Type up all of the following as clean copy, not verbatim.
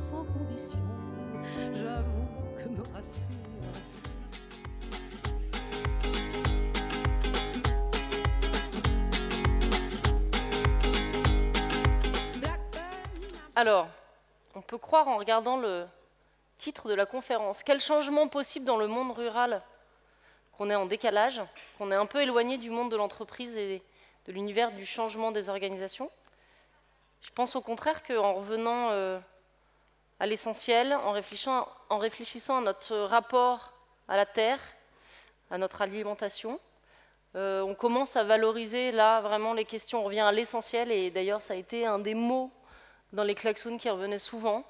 sans condition, j'avoue que me rassure. Alors, on peut croire en regardant le titre de la conférence, quel changement possible dans le monde rural, qu'on est en décalage, qu'on est un peu éloigné du monde de l'entreprise et de l'univers du changement des organisations. Je pense au contraire qu'en revenant à l'essentiel, en réfléchissant à notre rapport à la terre, à notre alimentation, on commence à valoriser là vraiment les questions, on revient à l'essentiel, et d'ailleurs ça a été un des mots dans les klaxons qui revenaient souvent.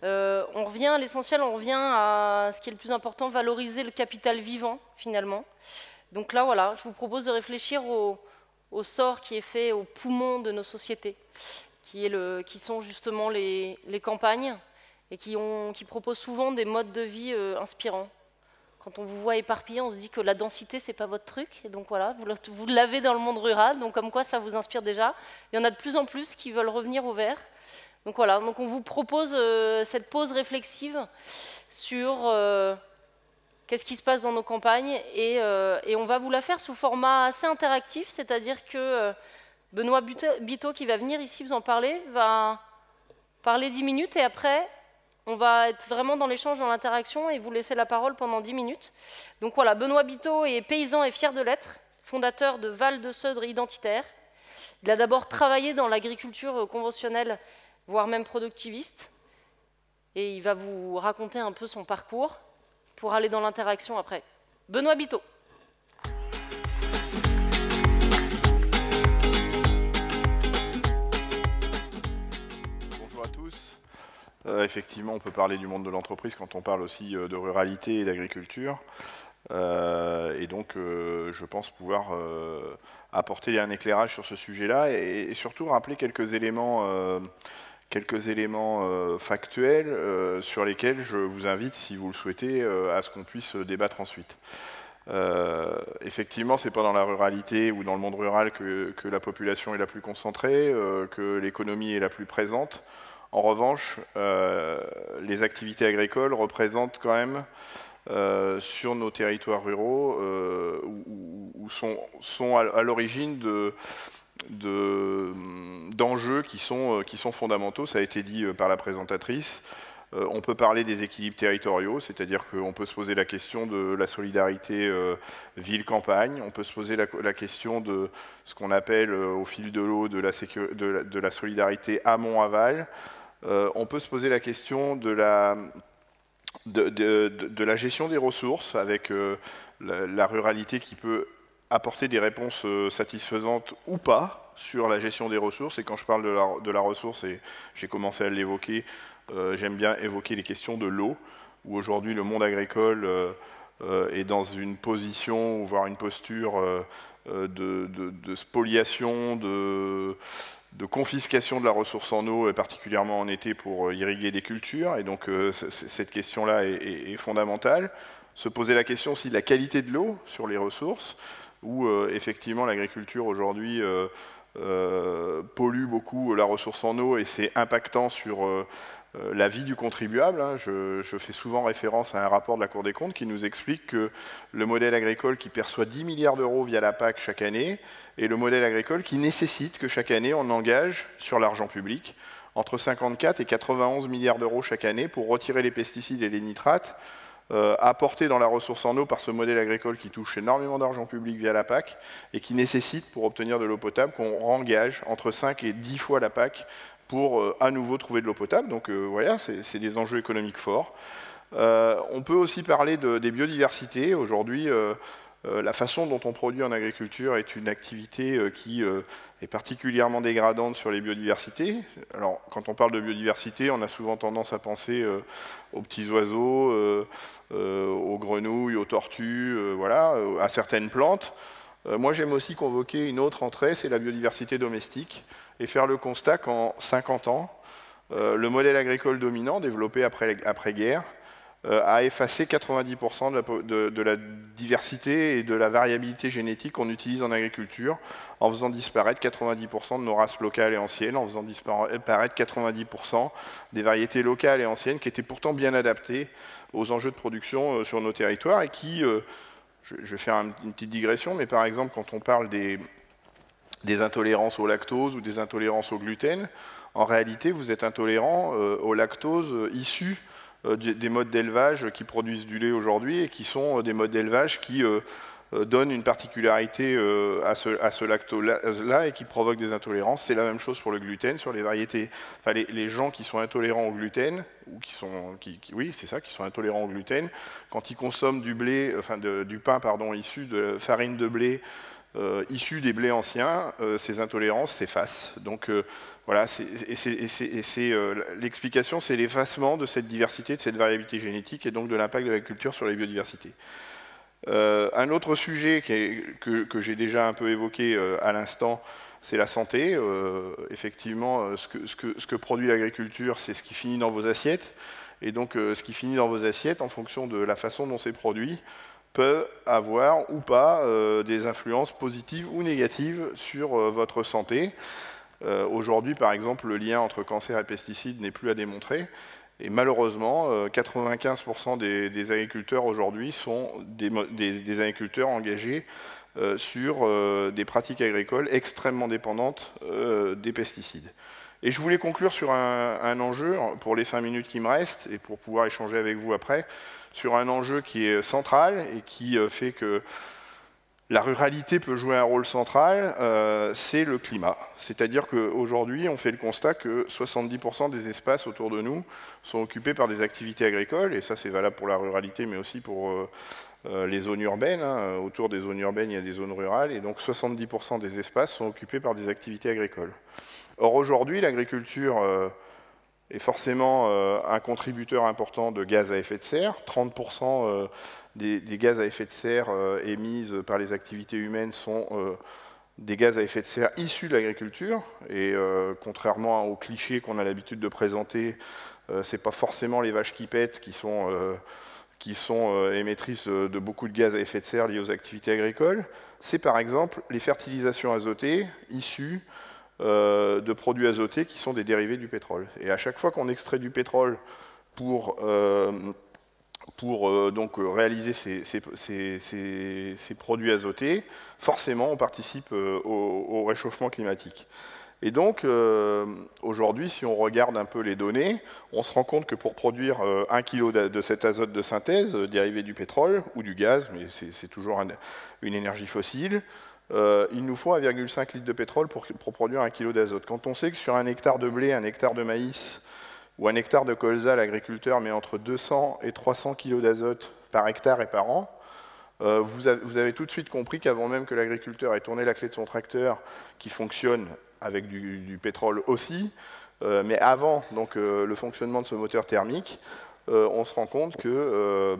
On revient à l'essentiel, on revient à ce qui est le plus important, valoriser le capital vivant, finalement. Donc là, voilà, je vous propose de réfléchir au sort qui est fait aux poumons de nos sociétés, qui sont justement les campagnes, et qui proposent souvent des modes de vie inspirants. Quand on vous voit éparpillé, on se dit que la densité, c'est pas votre truc. Et donc voilà, vous l'avez dans le monde rural, donc comme quoi ça vous inspire déjà. Il y en a de plus en plus qui veulent revenir au vert. Donc voilà, donc on vous propose cette pause réflexive sur qu'est-ce qui se passe dans nos campagnes, et on va vous la faire sous format assez interactif, c'est-à-dire que Benoît Biteau, qui va venir ici vous en parler, va parler 10 minutes, et après on va être vraiment dans l'échange, dans l'interaction, et vous laisser la parole pendant 10 minutes. Donc voilà, Benoît Biteau est paysan et fier de l'être, fondateur de Val de Seudre Identitaire. Il a d'abord travaillé dans l'agriculture conventionnelle, voire même productiviste, et il va vous raconter un peu son parcours pour aller dans l'interaction après. Benoît Biteau. Bonjour à tous. Effectivement, on peut parler du monde de l'entreprise quand on parle aussi de ruralité et d'agriculture. Et donc, je pense pouvoir apporter un éclairage sur ce sujet-là, et surtout rappeler quelques éléments factuels sur lesquels je vous invite, si vous le souhaitez, à ce qu'on puisse débattre ensuite. Effectivement, c'est pas dans la ruralité ou dans le monde rural que la population est la plus concentrée, que l'économie est la plus présente. En revanche, les activités agricoles représentent quand même, sur nos territoires ruraux, où sont à l'origine d'enjeux qui sont fondamentaux. Ça a été dit par la présentatrice. On peut parler des équilibres territoriaux, c'est-à-dire qu'on peut se poser la question de la solidarité ville-campagne, on peut se poser la question de ce qu'on appelle au fil de l'eau de la solidarité amont-aval, on peut se poser la question de la gestion des ressources, avec la ruralité qui peut apporter des réponses satisfaisantes ou pas sur la gestion des ressources. Et quand je parle de la ressource, et j'ai commencé à l'évoquer, j'aime bien évoquer les questions de l'eau, où aujourd'hui le monde agricole est dans une position, voire une posture de spoliation, de confiscation de la ressource en eau, et particulièrement en été pour irriguer des cultures. Et donc cette question-là est fondamentale. Se poser la question aussi de la qualité de l'eau sur les ressources, où effectivement l'agriculture aujourd'hui pollue beaucoup la ressource en eau, et c'est impactant sur la vie du contribuable. Je fais souvent référence à un rapport de la Cour des comptes qui nous explique que le modèle agricole qui perçoit 10 milliards d'euros via la PAC chaque année est le modèle agricole qui nécessite que chaque année on engage sur l'argent public entre 54 et 91 milliards d'euros chaque année pour retirer les pesticides et les nitrates apportés dans la ressource en eau par ce modèle agricole qui touche énormément d'argent public via la PAC, et qui nécessite, pour obtenir de l'eau potable, qu'on engage entre 5 et 10 fois la PAC pour à nouveau trouver de l'eau potable. Donc voilà, c'est des enjeux économiques forts. On peut aussi parler des biodiversités. Aujourd'hui, la façon dont on produit en agriculture est une activité qui est particulièrement dégradante sur les biodiversités. Alors, quand on parle de biodiversité, on a souvent tendance à penser aux petits oiseaux, aux grenouilles, aux tortues, voilà, à certaines plantes. Moi, j'aime aussi convoquer une autre entrée, c'est la biodiversité domestique, et faire le constat qu'en 50 ans, le modèle agricole dominant, développé après-guerre, a effacé 90% de la diversité et de la variabilité génétique qu'on utilise en agriculture, en faisant disparaître 90% de nos races locales et anciennes, en faisant disparaître 90% des variétés locales et anciennes qui étaient pourtant bien adaptées aux enjeux de production sur nos territoires et qui, je vais faire une petite digression, mais par exemple quand on parle des intolérances au lactose ou des intolérances au gluten, en réalité vous êtes intolérant au lactose issu des modes d'élevage qui produisent du lait aujourd'hui et qui sont des modes d'élevage qui donnent une particularité à ce lactose-là et qui provoquent des intolérances. C'est la même chose pour le gluten, sur les variétés. Enfin, les gens qui sont intolérants au gluten, ou qui sont intolérants au gluten, quand ils consomment du blé, du pain, pardon, issu de farine de blé, issus des blés anciens, ces intolérances s'effacent. Donc voilà, l'explication, c'est l'effacement de cette diversité, de cette variabilité génétique et donc de l'impact de l'agriculture sur la biodiversité. Un autre sujet que j'ai déjà un peu évoqué à l'instant, c'est la santé. Effectivement, ce que produit l'agriculture, c'est ce qui finit dans vos assiettes. Et donc ce qui finit dans vos assiettes, en fonction de la façon dont c'est produit, peut avoir ou pas des influences positives ou négatives sur votre santé. Aujourd'hui, par exemple, le lien entre cancer et pesticides n'est plus à démontrer. Et malheureusement, 95% des agriculteurs aujourd'hui sont des agriculteurs engagés sur des pratiques agricoles extrêmement dépendantes des pesticides. Et je voulais conclure sur un enjeu, pour les 5 minutes qui me restent, et pour pouvoir échanger avec vous après, sur un enjeu qui est central et qui fait que la ruralité peut jouer un rôle central, c'est le climat. C'est-à-dire qu'aujourd'hui, on fait le constat que 70% des espaces autour de nous sont occupés par des activités agricoles, et ça c'est valable pour la ruralité, mais aussi pour les zones urbaines. Hein. Autour des zones urbaines, il y a des zones rurales, et donc 70% des espaces sont occupés par des activités agricoles. Or aujourd'hui, l'agriculture est forcément un contributeur important de gaz à effet de serre. 30% des gaz à effet de serre émises par les activités humaines sont des gaz à effet de serre issus de l'agriculture. Et contrairement aux clichés qu'on a l'habitude de présenter, ce n'est pas forcément les vaches qui pètent qui sont émettrices de beaucoup de gaz à effet de serre liés aux activités agricoles. C'est par exemple les fertilisations azotées issues de produits azotés qui sont des dérivés du pétrole. Et à chaque fois qu'on extrait du pétrole pour donc réaliser ces produits azotés, forcément on participe au réchauffement climatique. Et donc aujourd'hui, si on regarde un peu les données, on se rend compte que pour produire 1 kg de cet azote de synthèse dérivé du pétrole ou du gaz, mais c'est toujours une énergie fossile, il nous faut 1,5 litre de pétrole pour produire 1 kg d'azote. Quand on sait que sur un hectare de blé, un hectare de maïs ou un hectare de colza, l'agriculteur met entre 200 et 300 kg d'azote par hectare et par an, vous avez tout de suite compris qu'avant même que l'agriculteur ait tourné la clé de son tracteur, qui fonctionne avec du pétrole aussi, mais avant donc, le fonctionnement de ce moteur thermique, on se rend compte que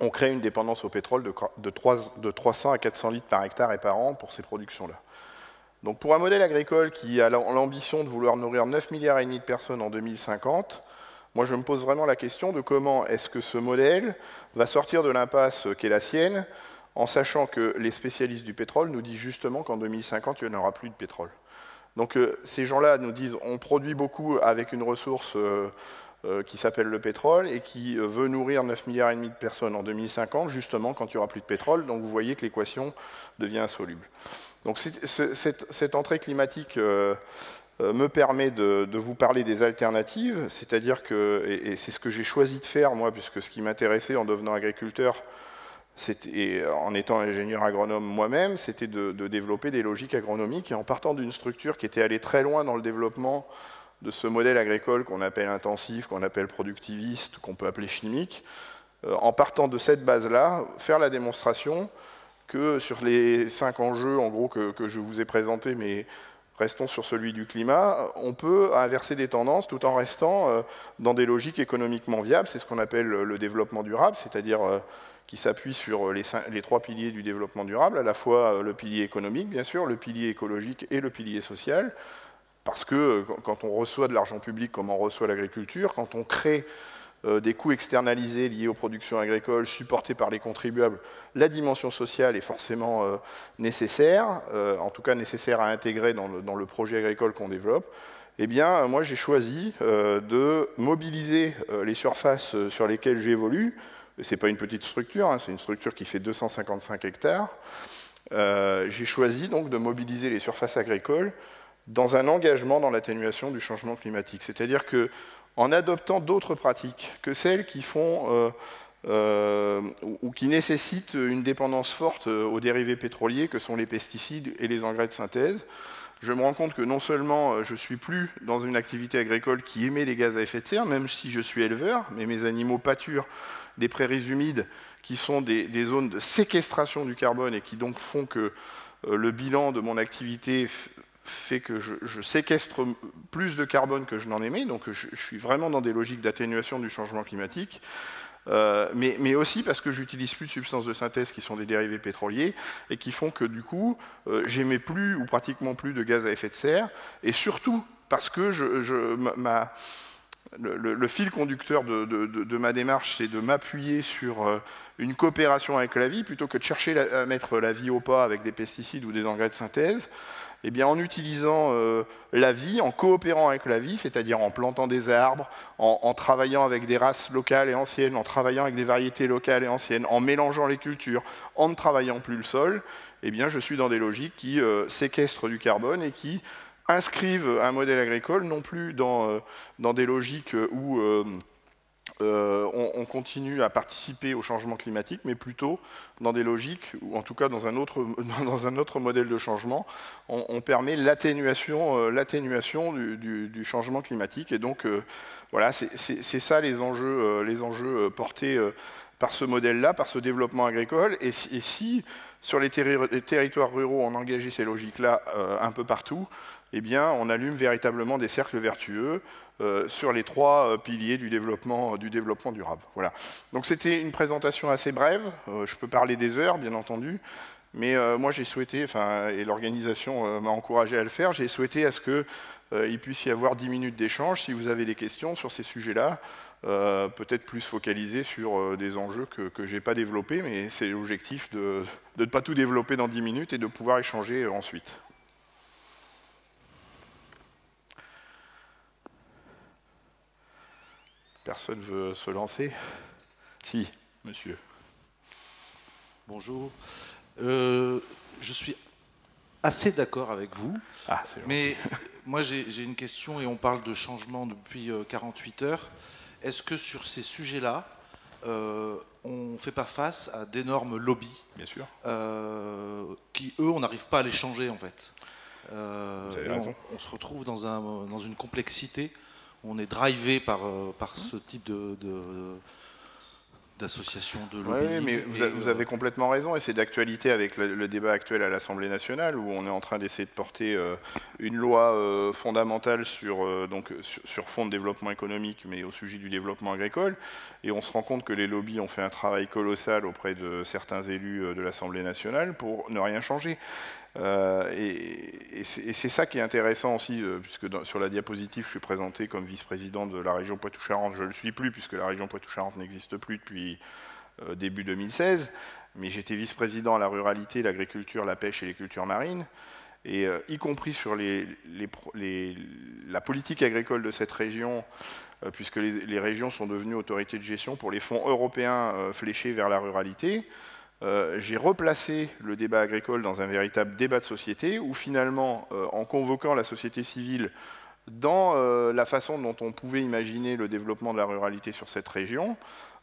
on crée une dépendance au pétrole de 300 à 400 litres par hectare et par an pour ces productions-là. Donc pour un modèle agricole qui a l'ambition de vouloir nourrir 9,5 milliards de personnes en 2050, moi je me pose vraiment la question de comment est-ce que ce modèle va sortir de l'impasse qu'est la sienne, en sachant que les spécialistes du pétrole nous disent justement qu'en 2050, il n'y en aura plus de pétrole. Donc ces gens-là nous disent on produit beaucoup avec une ressource qui s'appelle le pétrole et qui veut nourrir 9,5 milliards de personnes en 2050, justement quand il n'y aura plus de pétrole. Donc vous voyez que l'équation devient insoluble. Donc cette entrée climatique me permet de vous parler des alternatives, c'est-à-dire que, et c'est ce que j'ai choisi de faire moi, puisque ce qui m'intéressait en devenant agriculteur, et en étant ingénieur agronome moi-même, c'était de développer des logiques agronomiques, et en partant d'une structure qui était allée très loin dans le développement de ce modèle agricole qu'on appelle intensif, qu'on appelle productiviste, qu'on peut appeler chimique, en partant de cette base-là, faire la démonstration que sur les 5 enjeux en gros que je vous ai présentés, mais restons sur celui du climat, on peut inverser des tendances tout en restant dans des logiques économiquement viables. C'est ce qu'on appelle le développement durable, c'est-à-dire qui s'appuie sur les 3 piliers du développement durable, à la fois le pilier économique, bien sûr, le pilier écologique et le pilier social, parce que quand on reçoit de l'argent public comme on reçoit l'agriculture, quand on crée des coûts externalisés liés aux productions agricoles supportés par les contribuables, la dimension sociale est forcément nécessaire, en tout cas nécessaire à intégrer dans le projet agricole qu'on développe. Eh bien, moi, j'ai choisi de mobiliser les surfaces sur lesquelles j'évolue. Ce n'est pas une petite structure, hein, c'est une structure qui fait 255 hectares. J'ai choisi donc de mobiliser les surfaces agricoles dans un engagement dans l'atténuation du changement climatique. C'est-à-dire qu'en adoptant d'autres pratiques que celles qui font ou qui nécessitent une dépendance forte aux dérivés pétroliers que sont les pesticides et les engrais de synthèse, je me rends compte que non seulement je ne suis plus dans une activité agricole qui émet les gaz à effet de serre, même si je suis éleveur, mais mes animaux pâturent des prairies humides qui sont des zones de séquestration du carbone et qui donc font que le bilan de mon activité fait que je séquestre plus de carbone que je n'en émets, donc je suis vraiment dans des logiques d'atténuation du changement climatique, mais aussi parce que j'utilise plus de substances de synthèse qui sont des dérivés pétroliers et qui font que du coup, j'émets plus ou pratiquement plus de gaz à effet de serre, et surtout parce que le fil conducteur de ma démarche, c'est de m'appuyer sur une coopération avec la vie, plutôt que de chercher à mettre la vie au pas avec des pesticides ou des engrais de synthèse. Eh bien, en utilisant la vie, en coopérant avec la vie, c'est-à-dire en plantant des arbres, en travaillant avec des races locales et anciennes, en travaillant avec des variétés locales et anciennes, en mélangeant les cultures, en ne travaillant plus le sol, eh bien, je suis dans des logiques qui séquestrent du carbone et qui inscrivent un modèle agricole non plus dans des logiques où on continue à participer au changement climatique, mais plutôt dans des logiques, ou en tout cas dans un autre modèle de changement, on permet l'atténuation du changement climatique. Et donc, voilà, c'est ça les enjeux portés par ce modèle-là, par ce développement agricole. Et si sur les territoires ruraux, on engageait ces logiques-là un peu partout, eh bien, on allume véritablement des cercles vertueux sur les trois piliers du développement durable. Voilà. Donc c'était une présentation assez brève, je peux parler des heures bien entendu, mais moi j'ai souhaité, et l'organisation m'a encouragé à le faire, j'ai souhaité à ce qu'il puisse y avoir 10 minutes d'échange si vous avez des questions sur ces sujets-là, peut-être plus focalisés sur des enjeux que je n'ai pas développés, mais c'est l'objectif de ne pas tout développer dans 10 minutes et de pouvoir échanger ensuite. Personne veut se lancer? Si, monsieur. Bonjour. Je suis assez d'accord avec vous, mais moi j'ai une question et on parle de changement depuis 48 heures. Est-ce que sur ces sujets-là, on ne fait pas face à d'énormes lobbies? Bien sûr. Qui, eux, on n'arrive pas à les changer en fait. Vous avez raison. On se retrouve dans une complexité. On est drivé par ce type d'association de lobby. Oui, mais vous avez complètement raison, et c'est d'actualité avec le débat actuel à l'Assemblée nationale, où on est en train d'essayer de porter une loi fondamentale sur fond de développement économique, mais au sujet du développement agricole, et on se rend compte que les lobbies ont fait un travail colossal auprès de certains élus de l'Assemblée nationale pour ne rien changer. Et c'est ça qui est intéressant aussi, puisque sur la diapositive, je suis présenté comme vice-président de la région Poitou-Charentes. Je ne le suis plus, puisque la région Poitou-Charentes n'existe plus depuis début 2016. Mais j'étais vice-président à la ruralité, l'agriculture, la pêche et les cultures marines. Et y compris sur la politique agricole de cette région, puisque les régions sont devenues autorités de gestion pour les fonds européens fléchés vers la ruralité. J'ai replacé le débat agricole dans un véritable débat de société où finalement, en convoquant la société civile dans la façon dont on pouvait imaginer le développement de la ruralité sur cette région,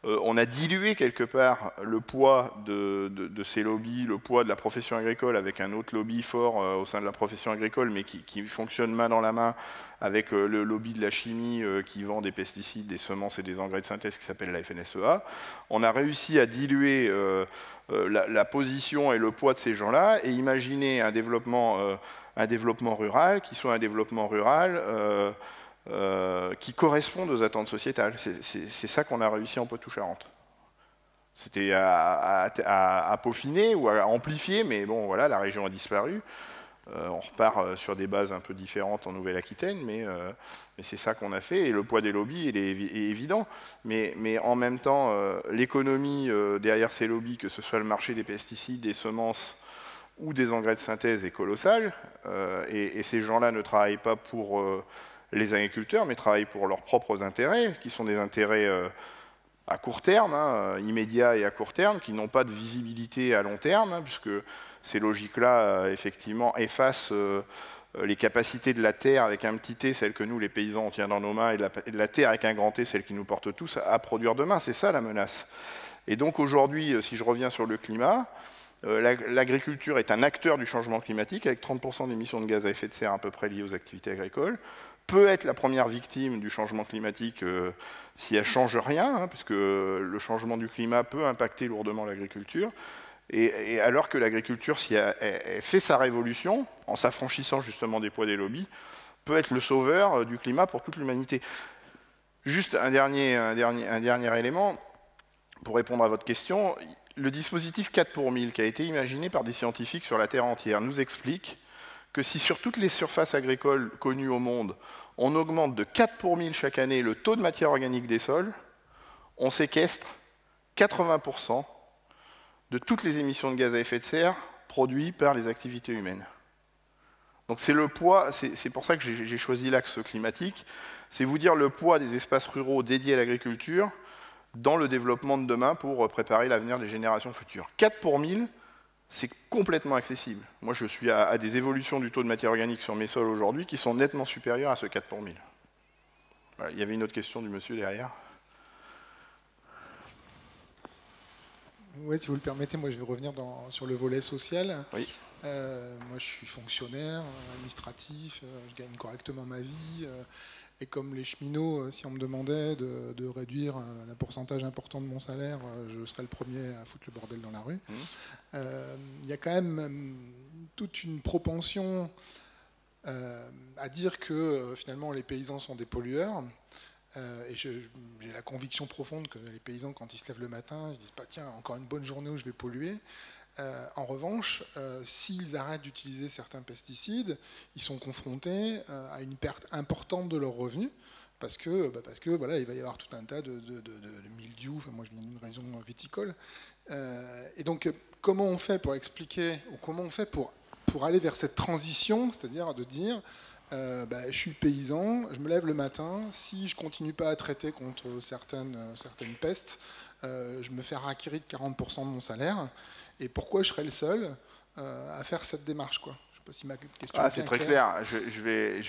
on a dilué quelque part le poids de ces lobbies, le poids de la profession agricole avec un autre lobby fort au sein de la profession agricole, mais qui fonctionne main dans la main avec le lobby de la chimie qui vend des pesticides, des semences et des engrais de synthèse qui s'appelle la FNSEA. On a réussi à diluer la position et le poids de ces gens-là et imaginer un développement rural qui soit un développement rural qui correspondent aux attentes sociétales. C'est ça qu'on a réussi en Poitou-Charentes. C'était à peaufiner ou à amplifier, mais bon, voilà, la région a disparu. On repart sur des bases un peu différentes en Nouvelle-Aquitaine, mais c'est ça qu'on a fait. Et le poids des lobbies est évident. Mais en même temps, l'économie derrière ces lobbies, que ce soit le marché des pesticides, des semences ou des engrais de synthèse, est colossale. Et ces gens-là ne travaillent pas pour les agriculteurs, mais travaillent pour leurs propres intérêts, qui sont des intérêts à court terme, immédiats et à court terme, qui n'ont pas de visibilité à long terme, puisque ces logiques-là, effectivement, effacent les capacités de la terre avec un petit t, celle que nous, les paysans, on tient dans nos mains, et de la terre avec un grand T, celle qui nous porte tous, à produire demain. C'est ça la menace. Et donc aujourd'hui, si je reviens sur le climat, l'agriculture est un acteur du changement climatique, avec 30% d'émissions de gaz à effet de serre à peu près liées aux activités agricoles, peut être la première victime du changement climatique si elle ne change rien, puisque le changement du climat peut impacter lourdement l'agriculture. Et alors que l'agriculture, si elle fait sa révolution, en s'affranchissant justement des poids des lobbies, peut être le sauveur du climat pour toute l'humanité. Juste un dernier élément, pour répondre à votre question, le dispositif 4 pour 1000, qui a été imaginé par des scientifiques sur la Terre entière, nous explique que si sur toutes les surfaces agricoles connues au monde, on augmente de 4 pour 1000 chaque année le taux de matière organique des sols, on séquestre 80% de toutes les émissions de gaz à effet de serre produites par les activités humaines. Donc c'est le poids, c'est pour ça que j'ai choisi l'axe climatique, c'est vous dire le poids des espaces ruraux dédiés à l'agriculture dans le développement de demain pour préparer l'avenir des générations futures. 4 pour 1000, c'est complètement accessible. Moi je suis à des évolutions du taux de matière organique sur mes sols aujourd'hui qui sont nettement supérieures à ce 4 pour 1000. Voilà, il y avait une autre question du monsieur derrière. Oui, si vous le permettez, moi je vais revenir sur le volet social. Oui. Moi je suis fonctionnaire, administratif, je gagne correctement ma vie. Et comme les cheminots, si on me demandait de réduire un pourcentage important de mon salaire, je serais le premier à foutre le bordel dans la rue. Il y a quand même toute une propension à dire que finalement les paysans sont des pollueurs. Et j'ai la conviction profonde que les paysans, quand ils se lèvent le matin, ils se disent pas, tiens, encore une bonne journée où je vais polluer. En revanche, s'ils arrêtent d'utiliser certains pesticides, ils sont confrontés à une perte importante de leurs revenus, parce que voilà, il va y avoir tout un tas de mildiou. Enfin, moi, je viens d'une région viticole. Et donc, comment on fait pour expliquer, ou comment on fait pour aller vers cette transition, c'est-à-dire de dire je suis paysan, je me lève le matin, si je ne continue pas à traiter contre certaines pestes, je me fais harakiri de 40% de mon salaire. Et pourquoi je serais le seul à faire cette démarche, quoi. Je ne sais pas si ma question est c'est très clair. Je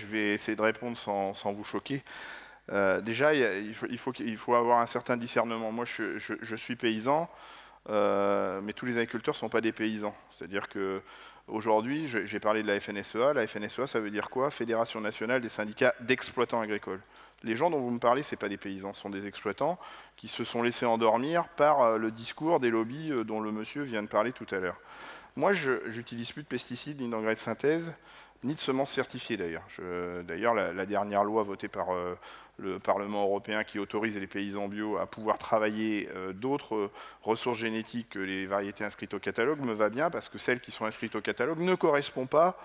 vais essayer de répondre sans vous choquer. Déjà, il faut avoir un certain discernement. Moi, je suis paysan, mais tous les agriculteurs ne sont pas des paysans. C'est-à-dire qu'aujourd'hui, j'ai parlé de la FNSEA. La FNSEA, ça veut dire quoi? Fédération nationale des syndicats d'exploitants agricoles. Les gens dont vous me parlez, ce n'est pas des paysans, ce sont des exploitants qui se sont laissés endormir par le discours des lobbies dont le monsieur vient de parler tout à l'heure. Moi, je n'utilise plus de pesticides, ni d'engrais de synthèse, ni de semences certifiées d'ailleurs. D'ailleurs, la dernière loi votée par le Parlement européen qui autorise les paysans bio à pouvoir travailler d'autres ressources génétiques que les variétés inscrites au catalogue me va bien, parce que celles qui sont inscrites au catalogue ne correspondent pas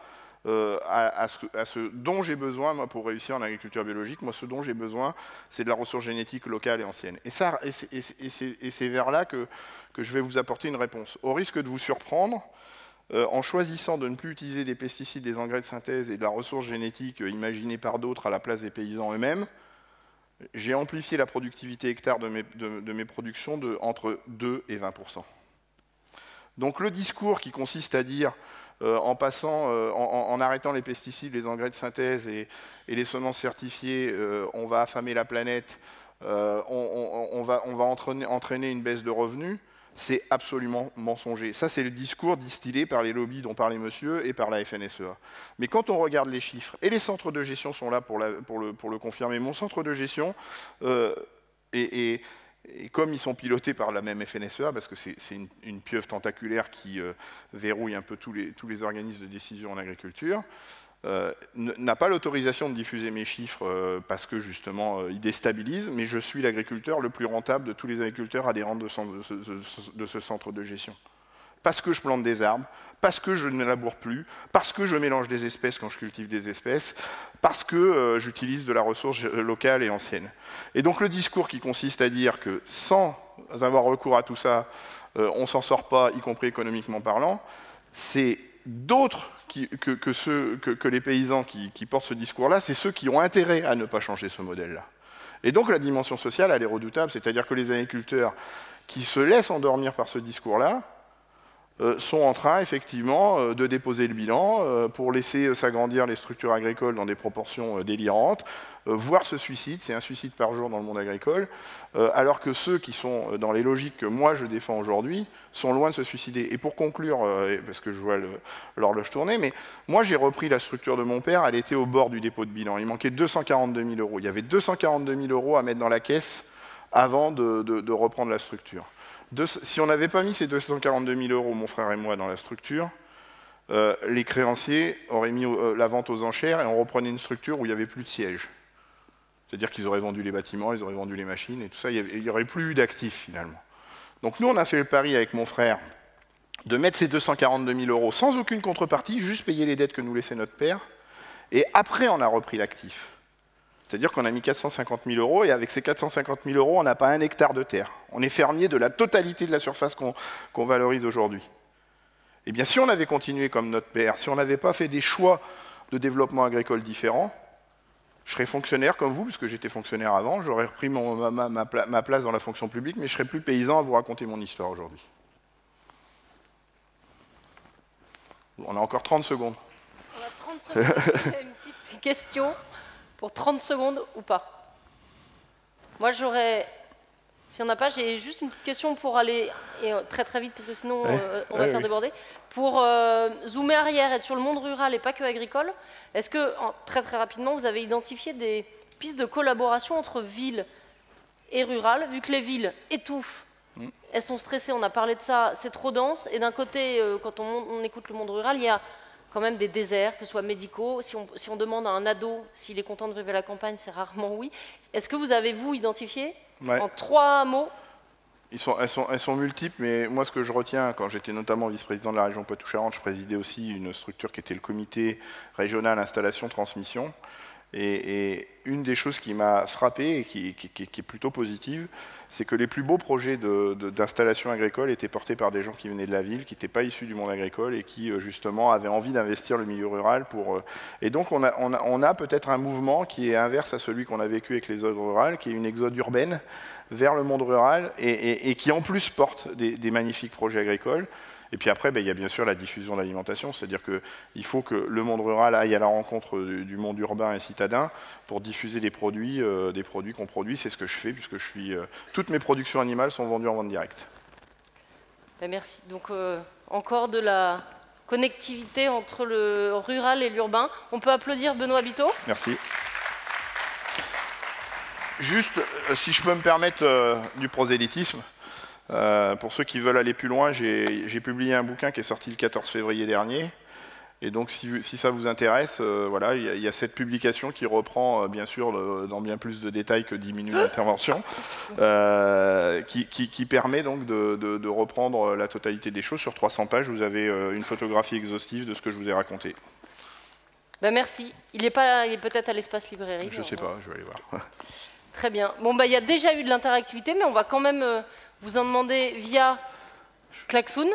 à ce dont j'ai besoin, moi, pour réussir en agriculture biologique. Moi, ce dont j'ai besoin, c'est de la ressource génétique locale et ancienne. Et c'est vers là que je vais vous apporter une réponse. Au risque de vous surprendre, en choisissant de ne plus utiliser des pesticides, des engrais de synthèse et de la ressource génétique imaginée par d'autres à la place des paysans eux-mêmes, j'ai amplifié la productivité hectare de mes productions entre 2 et 20%. Donc le discours qui consiste à dire en arrêtant les pesticides, les engrais de synthèse et les semences certifiées, on va affamer la planète, on va entraîner une baisse de revenus, c'est absolument mensonger. Ça, c'est le discours distillé par les lobbies dont parlait monsieur et par la FNSEA. Mais quand on regarde les chiffres, et les centres de gestion sont là pour le confirmer, mon centre de gestion et comme ils sont pilotés par la même FNSEA, parce que c'est une pieuvre tentaculaire qui verrouille un peu tous les organismes de décision en agriculture, n'a pas l'autorisation de diffuser mes chiffres parce que justement ils déstabilisent, mais je suis l'agriculteur le plus rentable de tous les agriculteurs adhérents de ce centre de gestion. parce que je plante des arbres, parce que je ne laboure plus, parce que je mélange des espèces quand je cultive des espèces, parce que j'utilise de la ressource locale et ancienne. Et donc le discours qui consiste à dire que sans avoir recours à tout ça, on ne s'en sort pas, y compris économiquement parlant, c'est d'autres que les paysans qui portent ce discours-là, c'est ceux qui ont intérêt à ne pas changer ce modèle-là. Et donc la dimension sociale, elle est redoutable, c'est-à-dire que les agriculteurs qui se laissent endormir par ce discours-là sont en train, effectivement, de déposer le bilan pour laisser s'agrandir les structures agricoles dans des proportions délirantes, voire se suicident, c'est un suicide par jour dans le monde agricole, alors que ceux qui sont dans les logiques que moi je défends aujourd'hui sont loin de se suicider. Et pour conclure, parce que je vois l'horloge tourner, mais moi j'ai repris la structure de mon père, elle était au bord du dépôt de bilan, il manquait 242 000 €. Il y avait 242 000 € à mettre dans la caisse avant de reprendre la structure. Si on n'avait pas mis ces 242 000 €, mon frère et moi, dans la structure, les créanciers auraient mis la vente aux enchères et on reprenait une structure où il n'y avait plus de siège. C'est-à-dire qu'ils auraient vendu les bâtiments, ils auraient vendu les machines et tout ça, il n'y aurait plus eu d'actifs finalement. Donc nous, on a fait le pari avec mon frère de mettre ces 242 000 € sans aucune contrepartie, juste payer les dettes que nous laissait notre père, et après on a repris l'actif. C'est-à-dire qu'on a mis 450 000 € et avec ces 450 000 €, on n'a pas un hectare de terre. On est fermier de la totalité de la surface qu'on valorise aujourd'hui. Eh bien, si on avait continué comme notre père, si on n'avait pas fait des choix de développement agricole différents, je serais fonctionnaire comme vous, puisque j'étais fonctionnaire avant, j'aurais repris ma place dans la fonction publique, mais je ne serais plus paysan à vous raconter mon histoire aujourd'hui. On a encore 30 secondes. On a 30 secondes, j'ai une petite question. Pour 30 secondes ou pas? Moi, j'aurais... Si on n'a pas, j'ai juste une petite question pour aller et très très vite, parce que sinon on va faire déborder. Pour zoomer arrière, être sur le monde rural et pas que agricole, est-ce que, très très rapidement, vous avez identifié des pistes de collaboration entre villes et rurales, vu que les villes étouffent, elles sont stressées, on a parlé de ça, c'est trop dense, et d'un côté, quand on écoute le monde rural, il y a quand même des déserts, que ce soit médicaux. Si on demande à un ado s'il est content de vivre à la campagne, c'est rarement oui. Est-ce que vous avez, vous, identifié en 3 mots? Elles sont multiples, mais moi, ce que je retiens, quand j'étais notamment vice-président de la région Poitou-Charentes, je présidais aussi une structure qui était le comité régional installation-transmission. Et une des choses qui m'a frappé et qui est plutôt positive, c'est que les plus beaux projets d'installation agricole étaient portés par des gens qui venaient de la ville, qui n'étaient pas issus du monde agricole et qui, justement, avaient envie d'investir le milieu rural. Et donc, on a peut-être un mouvement qui est inverse à celui qu'on a vécu avec l'exode rural, qui est une exode urbaine vers le monde rural et qui, en plus, porte des magnifiques projets agricoles. Et puis après, il y a bien sûr la diffusion de l'alimentation, c'est-à-dire qu'il faut que le monde rural aille à la rencontre du monde urbain et citadin pour diffuser des produits qu'on produit. C'est ce que je fais, puisque toutes mes productions animales sont vendues en vente directe. Merci. Donc encore de la connectivité entre le rural et l'urbain. On peut applaudir Benoît Biteau. Merci. Juste, si je peux me permettre du prosélytisme, pour ceux qui veulent aller plus loin, j'ai publié un bouquin qui est sorti le 14 février dernier. Et donc, si ça vous intéresse, voilà, il y a cette publication qui reprend, bien sûr, dans bien plus de détails que 10 minutes d'intervention, qui permet donc de reprendre la totalité des choses. Sur 300 pages, vous avez une photographie exhaustive de ce que je vous ai raconté. Ben merci. Il est peut-être à l'espace librairie. Je ne sais pas, je vais aller voir. Très bien. Bon, il y a déjà eu de l'interactivité, mais on va quand même... vous en demandez via Klaxoon.